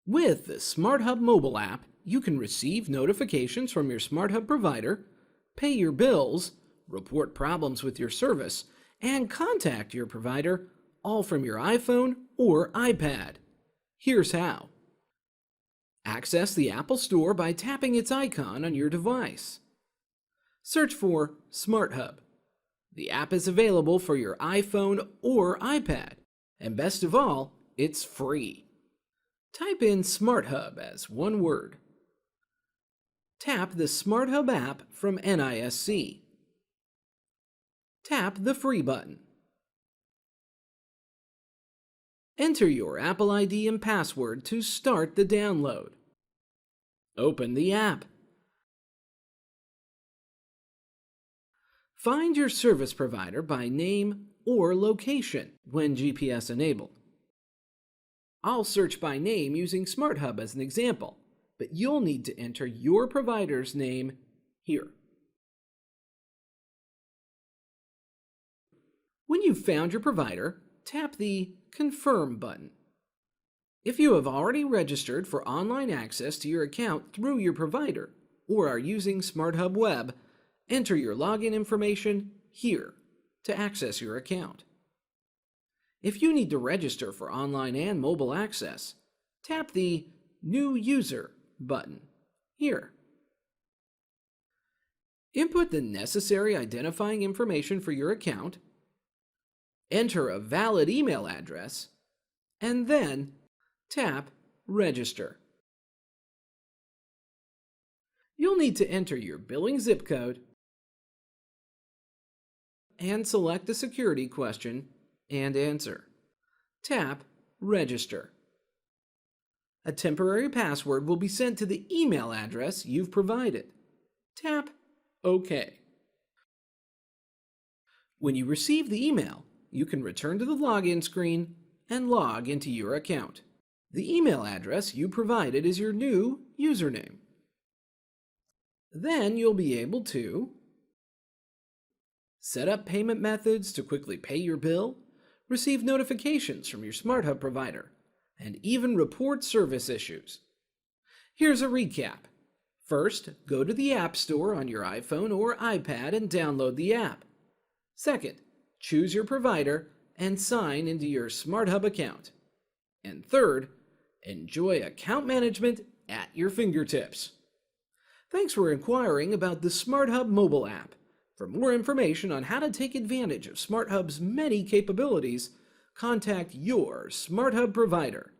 With the SmartHub mobile app, you can receive notifications from your SmartHub provider, pay your bills, report problems with your service, and contact your provider all from your iPhone or iPad. Here's how. Access the Apple Store by tapping its icon on your device. Search for SmartHub. The app is available for your iPhone or iPad, and best of all, it's free. Type in SmartHub as one word. Tap the SmartHub app from NISC. Tap the Free button. Enter your Apple ID and password to start the download. Open the app. Find your service provider by name or location when GPS enabled. I'll search by name using SmartHub as an example, but you'll need to enter your provider's name here. When you've found your provider, tap the Confirm button. If you have already registered for online access to your account through your provider or are using SmartHub Web, enter your login information here to access your account. If you need to register for online and mobile access, tap the New User button here. Input the necessary identifying information for your account, enter a valid email address, and then tap Register. You'll need to enter your billing zip code and select a security question and answer. Tap Register. A temporary password will be sent to the email address you've provided. Tap OK. When you receive the email, you can return to the login screen and log into your account. The email address you provided is your new username. Then you'll be able to set up payment methods to quickly pay your bill, receive notifications from your SmartHub provider, and even report service issues. Here's a recap. First, go to the App Store on your iPhone or iPad and download the app. Second, choose your provider and sign into your SmartHub account. And third, enjoy account management at your fingertips. Thanks for inquiring about the SmartHub mobile app. For more information on how to take advantage of SmartHub's many capabilities, contact your SmartHub provider.